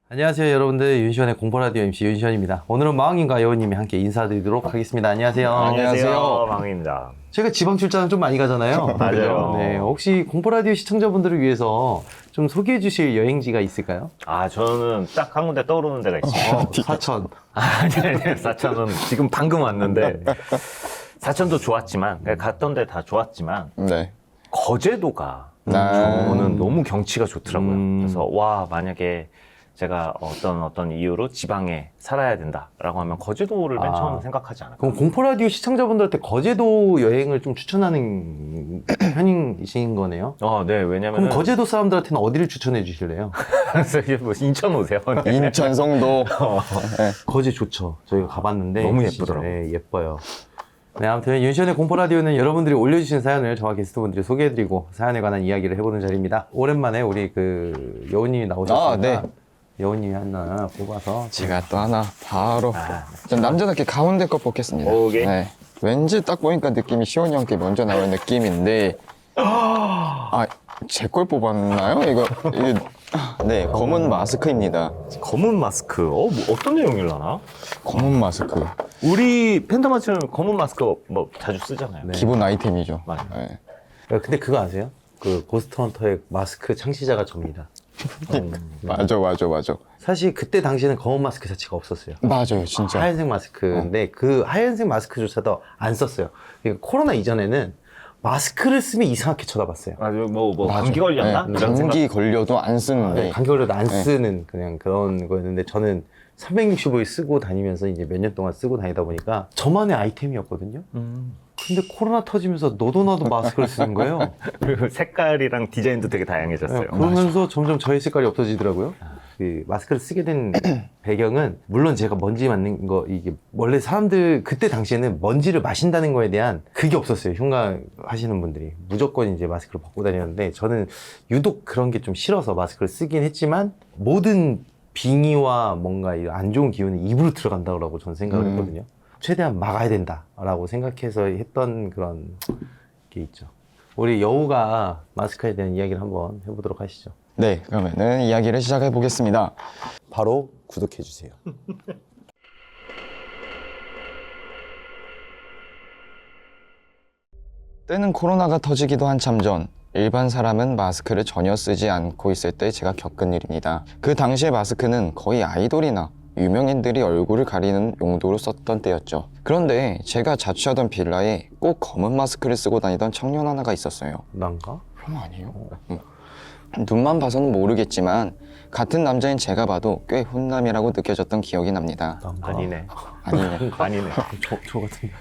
안녕하세요 여러분들, 윤시원의 공포라디오 MC 윤시원입니다. 오늘은 마왕님과 여우님이 함께 인사드리도록 하겠습니다. 안녕하세요. 안녕하세요. 방입니다. 제가 지방 출장을 좀 많이 가잖아요. 맞아요. 네, 혹시 공포라디오 시청자분들을 위해서 좀 소개해 주실 여행지가 있을까요? 저는 딱 한 군데 떠오르는 데가 있어요. 사천. 네, 사천은 지금 방금 왔는데, 사천도 좋았지만, 갔던 데 다 좋았지만, 네. 거제도가 아. 저는 너무 경치가 좋더라고요. 그래서, 만약에 제가 어떤 이유로 지방에 살아야 된다라고 하면 거제도를 맨 처음 생각하지 않을까. 그럼 공포라디오 시청자분들한테 거제도 여행을 좀 추천하는 편이신 거네요? 네, 왜냐면. 그럼 거제도 사람들한테는 어디를 추천해 주실래요? 뭐 인천 오세요. 인천, 성도. 거제 좋죠. 저희가 가봤는데 너무 진짜, 예쁘더라고요. 네, 예뻐요. 네, 아무튼 윤시원의 공포라디오는 여러분들이 올려주신 사연을 저와 게스트분들이 소개해드리고 사연에 관한 이야기를 해보는 자리입니다. 오랜만에 우리 여우님이 나오셨으니까 네. 여우님이 하나 뽑아서 제가 또 하나 바로 전 남자답게 가운데 거 뽑겠습니다. 오케이. 네. 왠지 딱 보니까 느낌이 시원이 형께 먼저 나올 느낌인데 제 걸 뽑았나요? 네, 검은 마스크입니다. 검은 마스크. 어떤 내용일라나? 검은 마스크. 우리 팬더마치는 검은 마스크 뭐 자주 쓰잖아요. 네. 기본 아이템이죠. 맞아요. 네. 근데 그거 아세요? 그 고스트헌터의 마스크 창시자가 접니다. 맞아. 사실 그때 당시에는 검은 마스크 자체가 없었어요. 맞아요, 진짜. 하얀색 마스크인데 그 하얀색 마스크조차도 안 썼어요. 그러니까 코로나 이전에는 마스크를 쓰면 이상하게 쳐다봤어요. 뭐 맞아. 감기 걸렸나? 네, 이런 감기 걸려도 안 쓰는데. 네, 감기 걸려도 안 네. 쓰는 그냥 그런 거였는데 저는 365일 쓰고 다니면서 이제 몇 년 동안 쓰고 다니다 보니까 저만의 아이템이었거든요. 근데 코로나 터지면서 너도 나도 마스크를 쓰는 거예요. 그리고 색깔이랑 디자인도 되게 다양해졌어요. 네, 그러면서 점점 저의 색깔이 없어지더라고요. 그 마스크를 쓰게 된 배경은 물론 제가 먼지 맞는 거 이게 원래 사람들 그때 당시에는 먼지를 마신다는 거에 대한 그게 없었어요. 흉가하시는 분들이 무조건 이제 마스크를 벗고 다녔는데 저는 유독 그런 게 좀 싫어서 마스크를 쓰긴 했지만 모든 빙의와 뭔가 이 안 좋은 기운이 입으로 들어간다고 저는 생각을 했거든요. 최대한 막아야 된다라고 생각해서 했던 그런 게 있죠. 우리 여우가 마스크에 대한 이야기를 한번 해보도록 하시죠. 네, 그러면은 이야기를 시작해 보겠습니다. 바로 구독해주세요. 때는 코로나가 터지기도 한참 전 일반 사람은 마스크를 전혀 쓰지 않고 있을 때 제가 겪은 일입니다. 그 당시의 마스크는 거의 아이돌이나 유명인들이 얼굴을 가리는 용도로 썼던 때였죠. 그런데 제가 자취하던 빌라에 꼭 검은 마스크를 쓰고 다니던 청년 하나가 있었어요. 난가? 그럼 아니에요? 눈만 봐서는 모르겠지만 같은 남자인 제가 봐도 꽤 훈남이라고 느껴졌던 기억이 납니다. 난가? 아니네. 아니네. 저 같은데.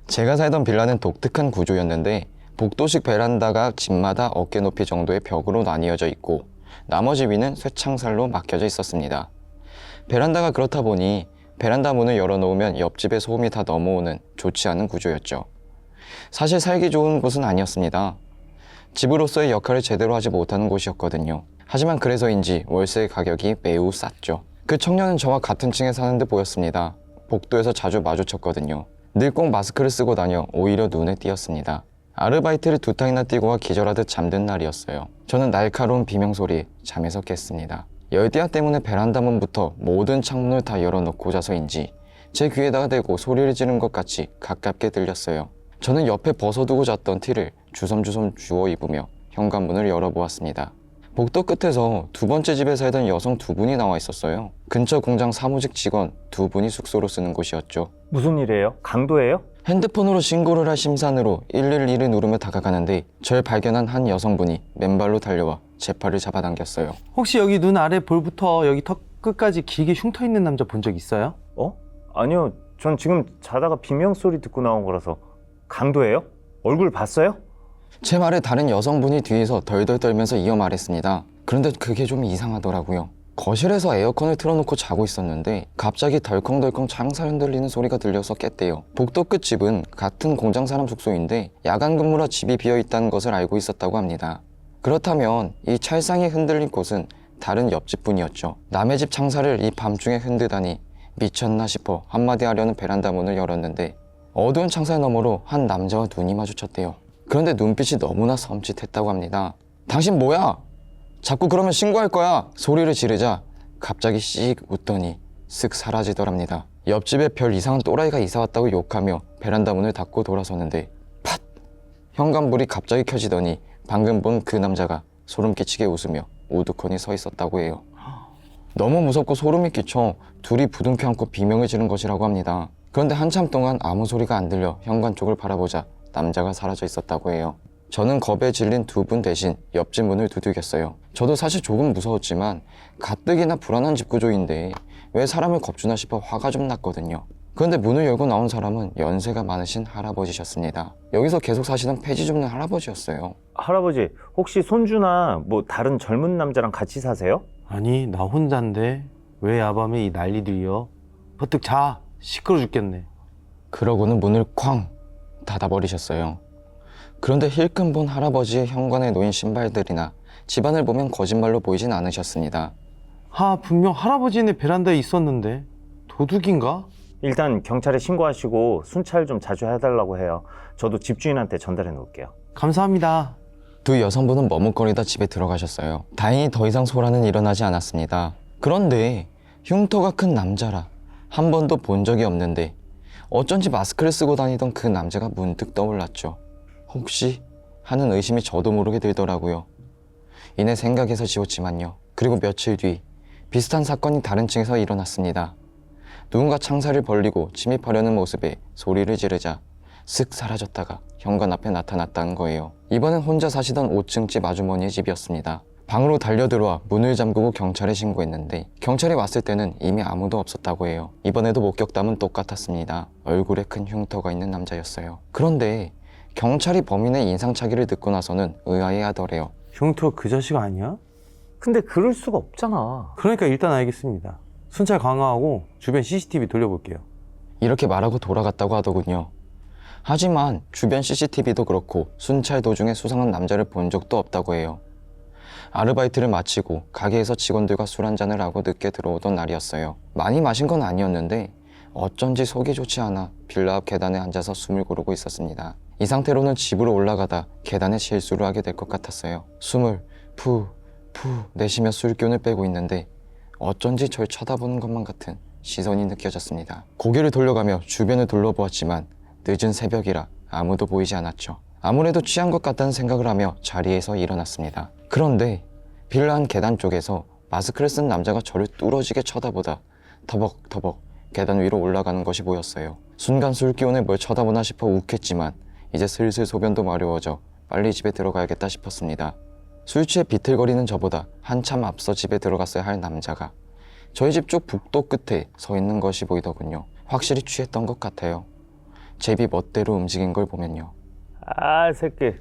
제가 살던 빌라는 독특한 구조였는데 복도식 베란다가 집마다 어깨 높이 정도의 벽으로 나뉘어져 있고 나머지 위는 쇠창살로 막혀져 있었습니다. 베란다가 그렇다 보니 베란다 문을 열어놓으면 옆집의 소음이 다 넘어오는 좋지 않은 구조였죠. 사실 살기 좋은 곳은 아니었습니다. 집으로서의 역할을 제대로 하지 못하는 곳이었거든요. 하지만 그래서인지 월세 가격이 매우 쌌죠. 그 청년은 저와 같은 층에 사는 듯 보였습니다. 복도에서 자주 마주쳤거든요. 늘 꼭 마스크를 쓰고 다녀 오히려 눈에 띄었습니다. 아르바이트를 2탕이나 뛰고 와 기절하듯 잠든 날이었어요. 저는 날카로운 비명소리에 잠에서 깼습니다. 열대야 때문에 베란다 문부터 모든 창문을 다 열어놓고 자서인지 제 귀에다가 대고 소리를 지른 것 같이 가깝게 들렸어요. 저는 옆에 벗어두고 잤던 티를 주섬주섬 주워 입으며 현관문을 열어보았습니다. 복도 끝에서 두 번째 집에 살던 여성 2분이 나와 있었어요. 근처 공장 사무직 직원 2분이 숙소로 쓰는 곳이었죠. 무슨 일이에요? 강도예요? 핸드폰으로 신고를 할 심산으로 112를 누르며 다가가는데 절 발견한 한 여성분이 맨발로 달려와 제 팔을 잡아당겼어요. 혹시 여기 눈 아래 볼부터 여기 턱 끝까지 길게 흉터 있는 남자 본 적 있어요? 아니요. 전 지금 자다가 비명 소리 듣고 나온 거라서. 강도예요? 얼굴 봤어요? 제 말에 다른 여성분이 뒤에서 덜덜 떨면서 이어 말했습니다. 그런데 그게 좀 이상하더라고요. 거실에서 에어컨을 틀어놓고 자고 있었는데 갑자기 덜컹덜컹 창살 흔들리는 소리가 들려서 깼대요. 복도 끝 집은 같은 공장 사람 숙소인데 야간 근무라 집이 비어있다는 것을 알고 있었다고 합니다. 그렇다면 이 찰상이 흔들린 곳은 다른 옆집 분이었죠. 남의 집 창살을 이 밤중에 흔들다니 미쳤나 싶어 한마디 하려는 베란다 문을 열었는데 어두운 창살 너머로 한 남자와 눈이 마주쳤대요. 그런데 눈빛이 너무나 섬찟했다고 합니다. 당신 뭐야? 자꾸 그러면 신고할 거야! 소리를 지르자 갑자기 씩 웃더니 쓱 사라지더랍니다. 옆집에 별 이상한 또라이가 이사 왔다고 욕하며 베란다 문을 닫고 돌아서는데 팟! 현관불이 갑자기 켜지더니 방금 본 그 남자가 소름 끼치게 웃으며 우두커니 서 있었다고 해요. 너무 무섭고 소름이 끼쳐 둘이 부둥켜 안고 비명을 지른 것이라고 합니다. 그런데 한참 동안 아무 소리가 안 들려 현관 쪽을 바라보자 남자가 사라져 있었다고 해요. 저는 겁에 질린 두 분 대신 옆집 문을 두들겼어요. 저도 사실 조금 무서웠지만 가뜩이나 불안한 집 구조인데 왜 사람을 겁주나 싶어 화가 좀 났거든요. 그런데 문을 열고 나온 사람은 연세가 많으신 할아버지셨습니다. 여기서 계속 사시던 폐지 줍는 할아버지였어요. 할아버지, 혹시 손주나 뭐 다른 젊은 남자랑 같이 사세요? 아니 나 혼자인데 왜 야밤에 이 난리들이여? 버뜩 자. 시끄러 죽겠네. 그러고는 문을 쾅 닫아버리셨어요. 그런데 힐끔 본 할아버지의 현관에 놓인 신발들이나 집안을 보면 거짓말로 보이진 않으셨습니다. 분명 할아버지네 베란다에 있었는데 도둑인가? 일단 경찰에 신고하시고 순찰 좀 자주 해달라고 해요. 저도 집주인한테 전달해 놓을게요. 감사합니다. 두 여성분은 머뭇거리다 집에 들어가셨어요. 다행히 더 이상 소란은 일어나지 않았습니다. 그런데 흉터가 큰 남자라 한 번도 본 적이 없는데 어쩐지 마스크를 쓰고 다니던 그 남자가 문득 떠올랐죠. 혹시 하는 의심이 저도 모르게 들더라고요. 이내 생각해서 지웠지만요. 그리고 며칠 뒤 비슷한 사건이 다른 층에서 일어났습니다. 누군가 창살을 벌리고 침입하려는 모습에 소리를 지르자 쓱 사라졌다가 현관 앞에 나타났다는 거예요. 이번엔 혼자 사시던 5층 집 아주머니의 집이었습니다. 방으로 달려들어와 문을 잠그고 경찰에 신고했는데 경찰이 왔을 때는 이미 아무도 없었다고 해요. 이번에도 목격담은 똑같았습니다. 얼굴에 큰 흉터가 있는 남자였어요. 그런데 경찰이 범인의 인상착의를 듣고 나서는 의아해하더래요. 흉터 그 자식 아니야? 근데 그럴 수가 없잖아. 그러니까 일단 알겠습니다. 순찰 강화하고 주변 CCTV 돌려볼게요. 이렇게 말하고 돌아갔다고 하더군요. 하지만 주변 CCTV도 그렇고 순찰 도중에 수상한 남자를 본 적도 없다고 해요. 아르바이트를 마치고 가게에서 직원들과 술 한잔을 하고 늦게 들어오던 날이었어요. 많이 마신 건 아니었는데 어쩐지 속이 좋지 않아 빌라 앞 계단에 앉아서 숨을 고르고 있었습니다. 이 상태로는 집으로 올라가다 계단에 실수를 하게 될 것 같았어요. 숨을 푸 내쉬며 술기운을 빼고 있는데 어쩐지 절 쳐다보는 것만 같은 시선이 느껴졌습니다. 고개를 돌려가며 주변을 둘러보았지만 늦은 새벽이라 아무도 보이지 않았죠. 아무래도 취한 것 같다는 생각을 하며 자리에서 일어났습니다. 그런데 빌라 안 계단 쪽에서 마스크를 쓴 남자가 저를 뚫어지게 쳐다보다 터벅터벅 계단 위로 올라가는 것이 보였어요. 순간 술기운에 뭘 쳐다보나 싶어 욱했지만 이제 슬슬 소변도 마려워져 빨리 집에 들어가야겠다 싶었습니다. 술 취해 비틀거리는 저보다 한참 앞서 집에 들어갔어야 할 남자가 저희 집 쪽 북도 끝에 서 있는 것이 보이더군요. 확실히 취했던 것 같아요. 제비 멋대로 움직인 걸 보면요. 새끼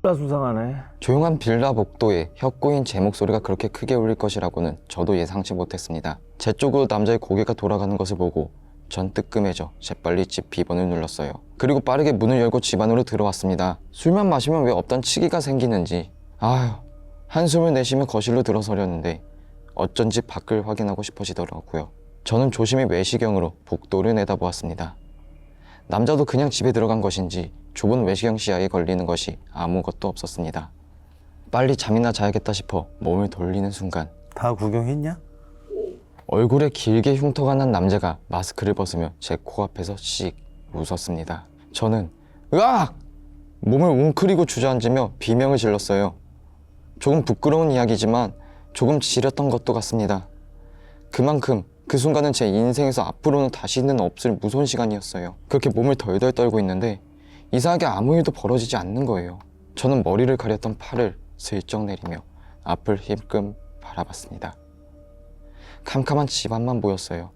나 수상하네. 조용한 빌라 복도에 혀 꼬인 제 목소리가 그렇게 크게 울릴 것이라고는 저도 예상치 못했습니다. 제 쪽으로 남자의 고개가 돌아가는 것을 보고 전 뜨끔해져 재빨리 집 비번을 눌렀어요. 그리고 빠르게 문을 열고 집 안으로 들어왔습니다. 술만 마시면 왜 없던 치기가 생기는지 한숨을 내쉬며 거실로 들어서려는데 어쩐지 밖을 확인하고 싶어지더라고요. 저는 조심히 외시경으로 복도를 내다보았습니다. 남자도 그냥 집에 들어간 것인지 좁은 외시경 시야에 걸리는 것이 아무것도 없었습니다. 빨리 잠이나 자야겠다 싶어 몸을 돌리는 순간 다 구경했냐? 얼굴에 길게 흉터가 난 남자가 마스크를 벗으며 제 코앞에서 씩 웃었습니다. 저는 으악! 몸을 웅크리고 주저앉으며 비명을 질렀어요. 조금 부끄러운 이야기지만 조금 지렸던 것도 같습니다. 그만큼 그 순간은 제 인생에서 앞으로는 다시는 없을 무서운 시간이었어요. 그렇게 몸을 덜덜 떨고 있는데 이상하게 아무 일도 벌어지지 않는 거예요. 저는 머리를 가렸던 팔을 슬쩍 내리며 앞을 힐끔 바라봤습니다. 캄캄한 집안만 보였어요.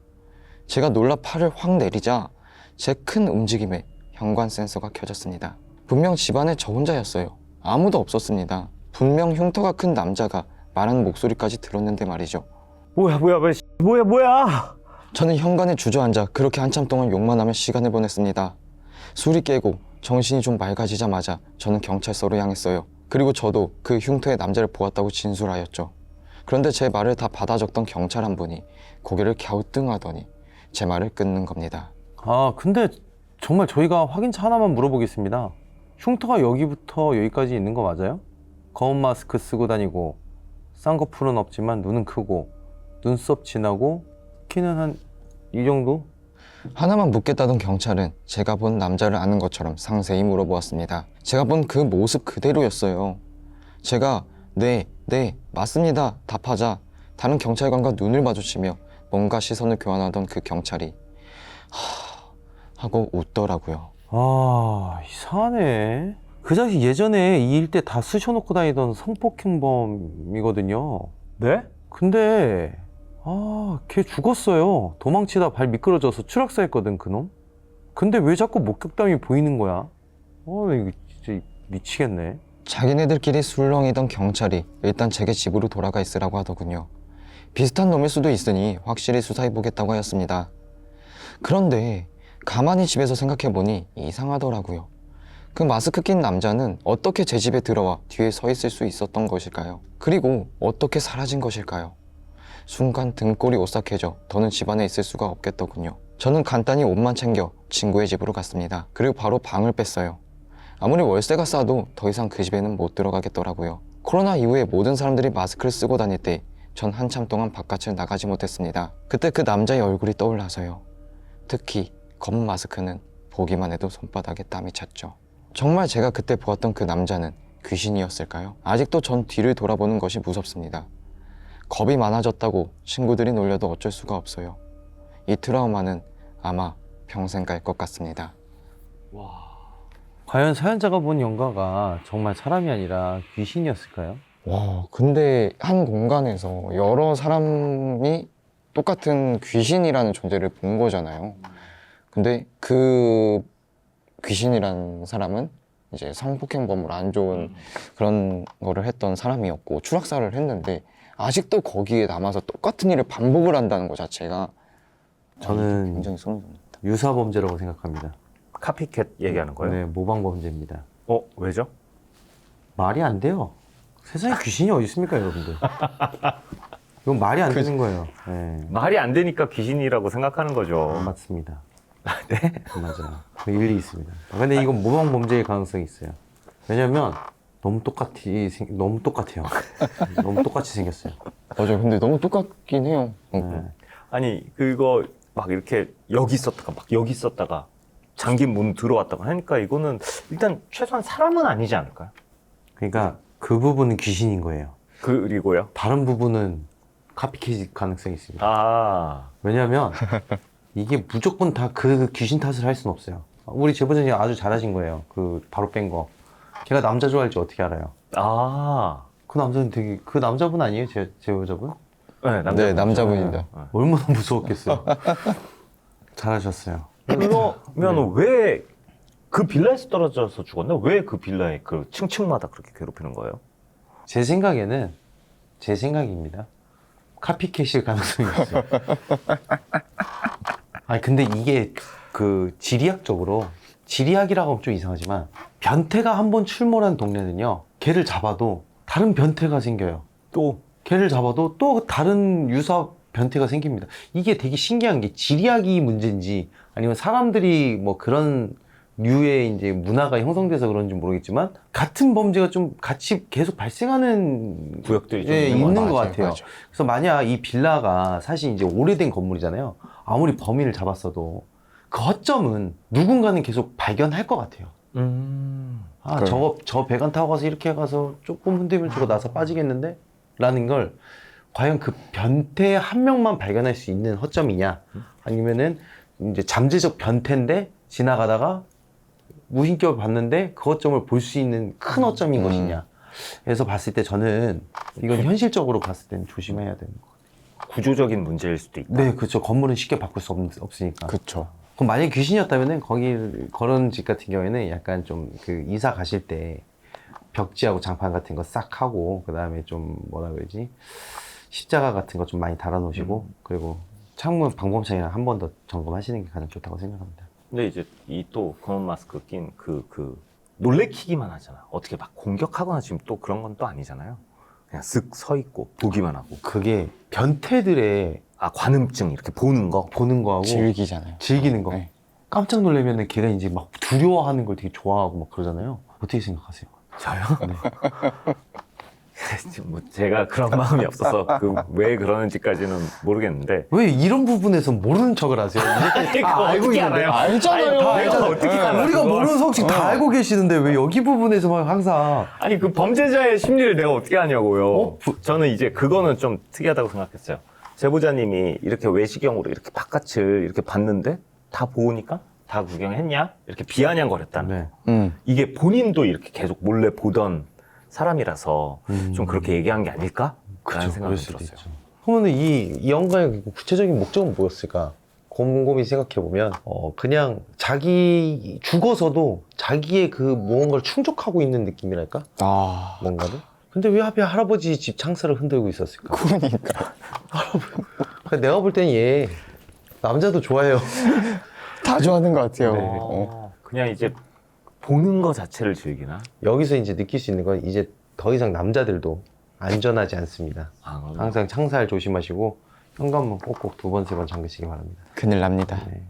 제가 놀라 팔을 확 내리자 제 큰 움직임에 현관 센서가 켜졌습니다. 분명 집안에 저 혼자였어요. 아무도 없었습니다. 분명 흉터가 큰 남자가 말하는 목소리까지 들었는데 말이죠. 뭐야. 저는 현관에 주저앉아 그렇게 한참 동안 욕만 하며 시간을 보냈습니다. 술이 깨고 정신이 좀 맑아지자마자 저는 경찰서로 향했어요. 그리고 저도 그 흉터의 남자를 보았다고 진술하였죠. 그런데 제 말을 다 받아 적던 경찰 한 분이 고개를 갸우뚱하더니 제 말을 끊는 겁니다. 근데 정말 저희가 확인차 하나만 물어보겠습니다. 흉터가 여기부터 여기까지 있는 거 맞아요? 검은 마스크 쓰고 다니고 쌍꺼풀은 없지만 눈은 크고 눈썹 진하고 키는 한 이 정도? 하나만 묻겠다던 경찰은 제가 본 남자를 아는 것처럼 상세히 물어보았습니다. 제가 본 그 모습 그대로였어요. 제가 네, 맞습니다 답하자 다른 경찰관과 눈을 마주치며 뭔가 시선을 교환하던 그 경찰이 하고 웃더라고요. 아, 이상하네. 그 자식 예전에 이 일대 다 쑤셔놓고 다니던 성폭행범이거든요. 네? 근데 걔 죽었어요. 도망치다 발 미끄러져서 추락사했거든, 그놈. 근데 왜 자꾸 목격담이 보이는 거야? 이거 진짜 미치겠네. 자기네들끼리 술렁이던 경찰이 일단 제게 집으로 돌아가 있으라고 하더군요. 비슷한 놈일 수도 있으니 확실히 수사해보겠다고 하였습니다. 그런데 가만히 집에서 생각해보니 이상하더라고요. 그 마스크 낀 남자는 어떻게 제 집에 들어와 뒤에 서 있을 수 있었던 것일까요? 그리고 어떻게 사라진 것일까요? 순간 등골이 오싹해져 더는 집안에 있을 수가 없겠더군요. 저는 간단히 옷만 챙겨 친구의 집으로 갔습니다. 그리고 바로 방을 뺐어요. 아무리 월세가 싸도 더 이상 그 집에는 못 들어가겠더라고요. 코로나 이후에 모든 사람들이 마스크를 쓰고 다닐 때 전 한참 동안 바깥을 나가지 못했습니다. 그때 그 남자의 얼굴이 떠올라서요. 특히 검은 마스크는 보기만 해도 손바닥에 땀이 찼죠. 정말 제가 그때 보았던 그 남자는 귀신이었을까요? 아직도 전 뒤를 돌아보는 것이 무섭습니다. 겁이 많아졌다고 친구들이 놀려도 어쩔 수가 없어요. 이 트라우마는 아마 평생 갈 것 같습니다. 과연 사연자가 본 영가가 정말 사람이 아니라 귀신이었을까요? 와, 근데 한 공간에서 여러 사람이 똑같은 귀신이라는 존재를 본 거잖아요. 근데 그 귀신이라는 사람은 이제 성폭행범으로 안 좋은 그런 거를 했던 사람이었고 추락사를 했는데 아직도 거기에 남아서 똑같은 일을 반복을 한다는 것 자체가 저는 굉장히 소름 돋는다. 유사범죄라고 생각합니다. 카피캣 얘기하는 거예요? 네, 모방범죄입니다. 왜죠? 말이 안 돼요. 세상에 귀신이 어디 있습니까, 여러분들? 이건 말이 안 되는 거예요. 네, 말이 안 되니까 귀신이라고 생각하는 거죠. 맞습니다. 네? 맞아요. 일리 있습니다. 근데 이건 모방범죄일 가능성이 있어요. 왜냐면 너무 너무 똑같아요. 너무 똑같이 생겼어요. 맞아요. 근데 너무 똑같긴 해요. 네. 아니 그거 막 이렇게 여기 있었다가 막 여기 있었다가 잠긴 문 들어왔다가 하니까 이거는 일단 최소한 사람은 아니지 않을까요? 그러니까 그 부분은 귀신인 거예요. 그리고요? 다른 부분은 카피캣일 가능성이 있습니다. 아, 왜냐면 이게 무조건 다 그 귀신 탓을 할 수는 없어요. 우리 제보자님 아주 잘하신 거예요. 그 바로 뺀 거. 걔가 남자 좋아할지 어떻게 알아요? 그 남자는 그 남자분 아니에요? 제보자분? 네, 네, 남자분입니다. 얼마나 무서웠겠어요. 잘하셨어요. 그러면 왜 그 빌라에서 떨어져서 죽었나? 왜 그 빌라에 그 층층마다 그렇게 괴롭히는 거예요? 제 생각입니다. 카피캣일 가능성이 있어요. 아니 근데 이게 그 지리학이라고 하면 좀 이상하지만 변태가 한번 출몰한 동네는요, 걔를 잡아도 다른 변태가 생겨요. 또 걔를 잡아도 또 다른 유사 변태가 생깁니다. 이게 되게 신기한 게 지리학이 문제인지 아니면 사람들이 뭐 그런 류의 이제 문화가 형성돼서 그런지 모르겠지만 같은 범죄가 좀 같이 계속 발생하는 구역들이 좀 있는 것 맞아요, 같아요. 맞아요. 그래서 만약 이 빌라가 사실 이제 오래된 건물이잖아요. 아무리 범인을 잡았어도 그 허점은 누군가는 계속 발견할 것 같아요. 아, 그래요. 저 배관 타고 가서 이렇게 가서 조금 흔들면 저거 나서 빠지겠는데? 라는 걸 과연 그 변태 한 명만 발견할 수 있는 허점이냐? 아니면은 이제 잠재적 변태인데 지나가다가 무심결 봤는데 그 허점을 볼 수 있는 큰 허점인 것이냐? 그래서 봤을 때 저는 이건 현실적으로 봤을 때는 조심해야 되는 거. 구조적인 문제일 수도 있다. 네, 그렇죠. 건물은 쉽게 바꿀 수 없으니까. 그쵸. 그럼 만약에 귀신이었다면은 거기 그런 집 같은 경우에는 약간 좀 그 이사 가실 때 벽지하고 장판 같은 거 싹 하고 그 다음에 좀 뭐라 그러지 십자가 같은 거 좀 많이 달아 놓으시고 그리고 창문 방범창이랑 한 번 더 점검하시는 게 가장 좋다고 생각합니다. 근데 이제 이 또 검은 마스크 낀 놀래키기만 하잖아. 어떻게 막 공격하거나 지금 또 그런 건 또 아니잖아요. 그냥 쓱 서 있고 보기만 하고. 그게 변태들의 관음증 이렇게 보는 거. 보는 거하고 즐기잖아요. 즐기는 거. 네. 깜짝 놀라면은 걔가 이제 막 두려워하는 걸 되게 좋아하고 막 그러잖아요. 어떻게 생각하세요? 저요? 뭐 제가 그런 마음이 없어서 왜 그러는지까지는 모르겠는데. 왜 이런 부분에서 모르는 척을 하세요? 알고 있는데. 알잖아요. 다 알잖아. 어떻게 알아요, 우리가 그걸? 모르는 성식 다 알고 계시는데 왜 여기 부분에서만 항상 아니 그 범죄자의 심리를 내가 어떻게 아냐고요. 어? 저는 이제 그거는 좀 특이하다고 생각했어요. 제보자님이 이렇게 외시경으로 이렇게 바깥을 이렇게 봤는데 다 보니까 다 구경했냐? 이렇게 비아냥거렸다는 거. 이게 본인도 이렇게 계속 몰래 보던 사람이라서 좀 그렇게 얘기한 게 아닐까? 라는 생각이 들었어요. 그러면 이 영화의 구체적인 목적은 뭐였을까? 곰곰이 생각해보면 그냥 자기 죽어서도 자기의 그 무언가를 충족하고 있는 느낌이랄까? 아, 뭔가를? 근데 왜 하필 할아버지 집 창살을 흔들고 있었을까? 그러니까. 내가 볼 땐 얘 남자도 좋아해요. 다 좋아하는 것 같아요. 네. 그냥 이제 보는 거 자체를 즐기나? 여기서 이제 느낄 수 있는 건 이제 더 이상 남자들도 안전하지 않습니다. 아, 항상 창살 조심하시고 현관문 꼭꼭 2번, 3번 잠그시기 바랍니다. 큰일 납니다. 네.